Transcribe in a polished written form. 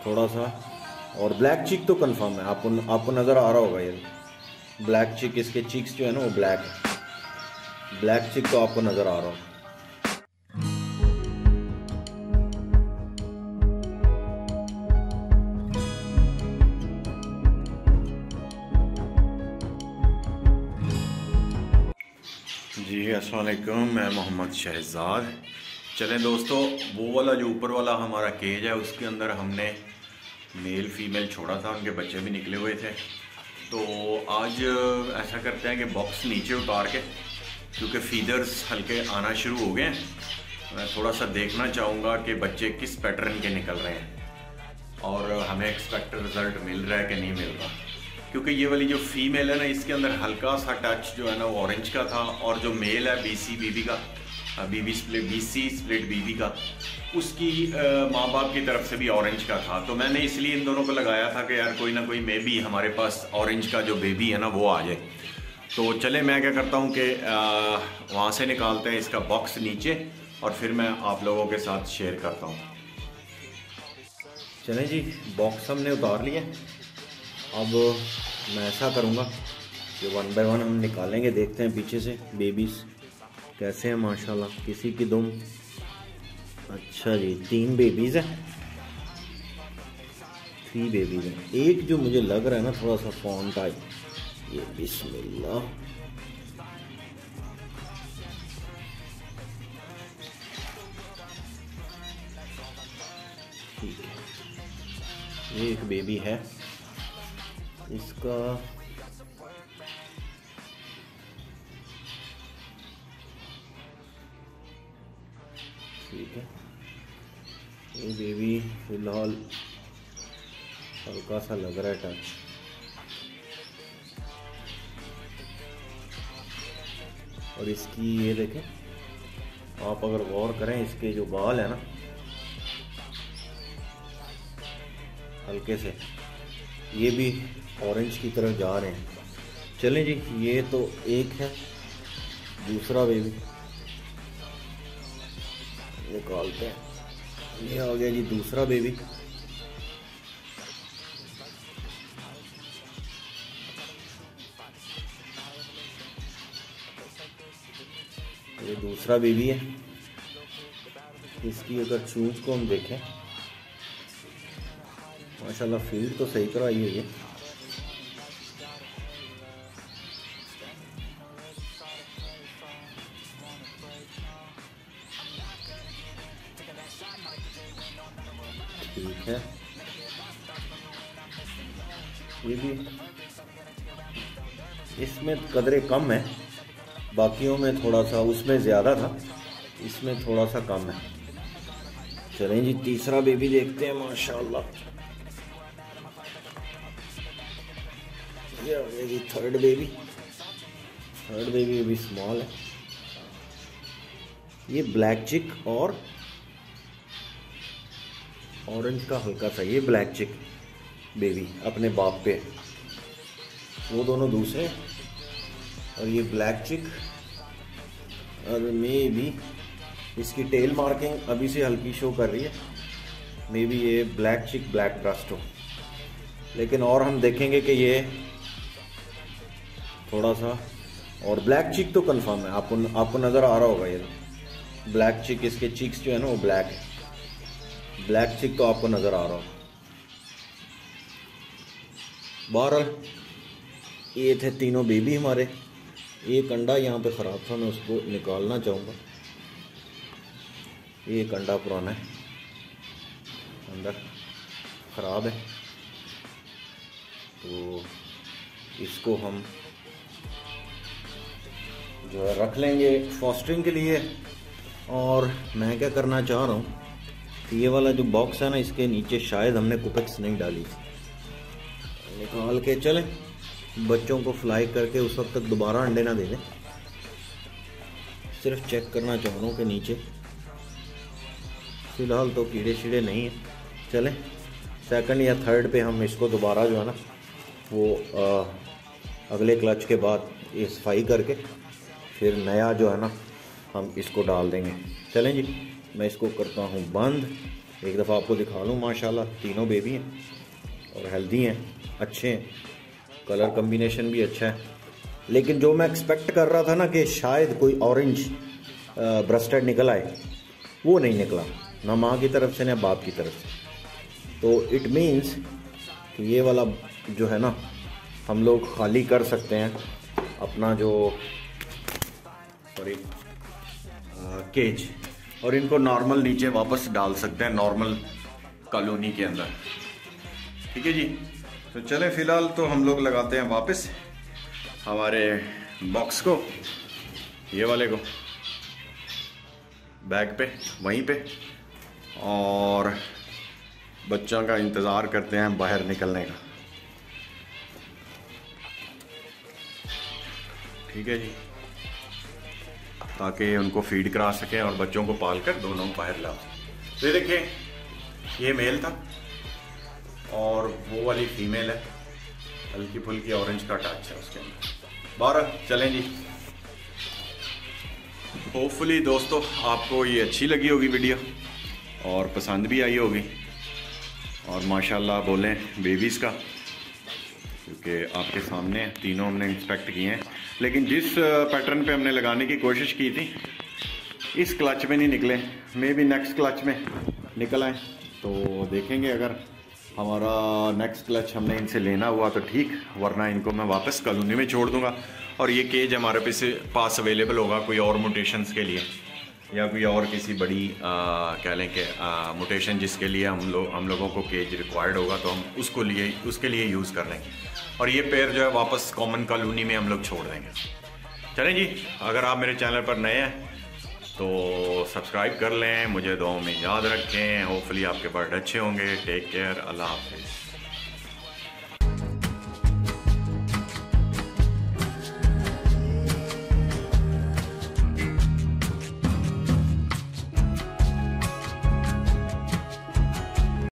थोड़ा सा, और ब्लैक चिक तो कंफर्म है, आपको नज़र आ रहा होगा ये ब्लैक चिक, इसके चिक्स जो है ना वो ब्लैक है, ब्लैक चिक तो आपको नज़र आ रहा होगा। जी अस्सलाम वालेकुम, मैं मोहम्मद शहजाद। चलें दोस्तों, वो वाला जो ऊपर वाला हमारा केज है उसके अंदर हमने मेल फीमेल छोड़ा था, उनके बच्चे भी निकले हुए थे। तो आज ऐसा करते हैं कि बॉक्स नीचे उतार के, क्योंकि फीडर्स हल्के आना शुरू हो गए हैं, मैं थोड़ा सा देखना चाहूँगा कि बच्चे किस पैटर्न के निकल रहे हैं और हमें एक्सपेक्टेड रिज़ल्ट मिल रहा है कि नहीं मिल रहा। क्योंकि ये वाली जो फीमेल है ना, इसके अंदर हल्का सा टच जो है ना वो ऑरेंज का था, और जो मेल है बीसी स्प्लिट बीबी का, उसकी माँ बाप की तरफ से भी ऑरेंज का था। तो मैंने इसलिए इन दोनों को लगाया था कि यार कोई ना कोई मे बी हमारे पास ऑरेंज का जो बेबी है ना वो आ जाए। तो चले मैं क्या करता हूँ कि वहाँ से निकालते हैं इसका बॉक्स नीचे, और फिर मैं आप लोगों के साथ शेयर करता हूँ। चलें जी, बॉक्स हमने उतार लिया। अब मैं ऐसा करूँगा कि 1 बाय 1 हम निकालेंगे, देखते हैं पीछे से बेबीज़ कैसे हैं। माशाल्लाह किसी की दुम, अच्छा जी 3 बेबीज़ हैं, 3 बेबीज़ हैं। एक जो मुझे लग रहा है ना थोड़ा सा फॉन टाइप, ये बिस्मिल्लाह, ठीक है, ये एक बेबी है, इसका ठीक है। ये बेबी फिलहाल हल्का सा लग रहा है टच, और इसकी ये देखें आप, अगर गौर करें इसके जो बाल है ना हल्के से, ये भी ऑरेंज की तरफ जा रहे हैं। चलें जी, ये तो एक है, दूसरा बेबी निकालते हैं। ये आ गया जी दूसरा बेबी, ये दूसरा बेबी है। इसकी अगर चूंच को हम देखें, माशाल्लाह फील्ड तो सही तरह आई हुई है। ठीक है, ये भी, इसमें कदरे कम है, बाकियों में थोड़ा सा, उसमें ज़्यादा था, इसमें थोड़ा सा कम है। चलें जी तीसरा बेबी देखते हैं। माशाल्लाह ये हो गया जी थर्ड बेबी अभी स्मॉल है। ये ब्लैक चिक और ऑरेंज का हल्का सा, ये ब्लैक चिक बेबी अपने बाप पे, वो दोनों दूसरे, और ये ब्लैक चिक, और मे भी इसकी टेल मार्किंग अभी से हल्की शो कर रही है, मे बी ये ब्लैक चिक ब्लैक ब्रस्ट हो, लेकिन और हम देखेंगे कि ये थोड़ा सा, और ब्लैक चिक तो कंफर्म है, आपको नज़र आ रहा होगा ये ब्लैक चिक, इसके चिक्स जो है ना वो ब्लैक है, ब्लैक चिक तो आपको नज़र आ रहा हो। बहरहाल ये थे तीनों बेबी हमारे। एक अंडा यहाँ पे ख़राब था, मैं उसको निकालना चाहूँगा। ये एक अंडा पुराना है, अंदर ख़राब है, तो इसको हम जो है रख लेंगे फॉस्टरिंग के लिए। और मैं क्या करना चाह रहा हूँ, ये वाला जो बॉक्स है ना, इसके नीचे शायद हमने कुपेक्स नहीं डाली थी, निकाल के चलें बच्चों को फ्लाई करके उस वक्त तक दोबारा अंडे ना दे दें। सिर्फ चेक करना चाह रहा हूँ कि नीचे फ़िलहाल तो कीड़े शीड़े नहीं है। चलें सेकंड या थर्ड पे हम इसको दोबारा जो है ना वो अगले क्लच के बाद ये सफाई करके फिर नया जो है ना हम इसको डाल देंगे। चलें जी, मैं इसको करता हूँ बंद एक दफ़ा आपको दिखा लूँ, माशाल्लाह तीनों बेबी हैं और हेल्दी हैं, अच्छे हैं, कलर कम्बिनेशन भी अच्छा है। लेकिन जो मैं एक्सपेक्ट कर रहा था ना कि शायद कोई ऑरेंज ब्रेस्टेड निकल आए, वो नहीं निकला, ना माँ की तरफ से ना बाप की तरफ से। तो इट मीन्स कि ये वाला जो है ना हम लोग खाली कर सकते हैं अपना जो केज, और इनको नॉर्मल नीचे वापस डाल सकते हैं नॉर्मल कॉलोनी के अंदर। ठीक है जी। तो चलें फ़िलहाल तो हम लोग लगाते हैं वापस हमारे बॉक्स को, ये वाले को बैग पे वहीं पे, और बच्चों का इंतज़ार करते हैं बाहर निकलने का। ठीक है जी, ताकि उनको फीड करा सकें और बच्चों को पाल कर दोनों बाहर ला सकें। तो देखिए ये मेल था और वो वाली फीमेल है, हल्की फुल्की ऑरेंज का टच है उसके अंदर। 12 चलें जी। होपफुली दोस्तों आपको ये अच्छी लगी होगी वीडियो और पसंद भी आई होगी, और माशाल्लाह बोलें बेबीज़ का, क्योंकि आपके सामने तीनों हमने इंस्पेक्ट किए हैं। लेकिन जिस पैटर्न पे हमने लगाने की कोशिश की थी इस क्लच में नहीं निकले, मे बी नेक्स्ट क्लच में निकल आए। तो देखेंगे अगर हमारा नेक्स्ट क्लच हमने इनसे लेना हुआ तो ठीक, वरना इनको मैं वापस कॉलोनी में छोड़ दूंगा। और ये केज हमारे पास अवेलेबल होगा कोई और मोटेशंस के लिए, या कोई और किसी बड़ी कह लें कि मोटेशन जिसके लिए हम लोगों को केज रिक्वायर्ड होगा, तो हम उसके लिए यूज़ कर लेंगे। और ये पेयर जो है वापस कॉमन कॉलोनी में हम लोग छोड़ देंगे। चलें जी, अगर आप मेरे चैनल पर नए हैं तो सब्सक्राइब कर लें, मुझे दुआओं में याद रखें। होपफुली आपके बर्ड अच्छे होंगे। टेक केयर, अल्लाह हाफिज़।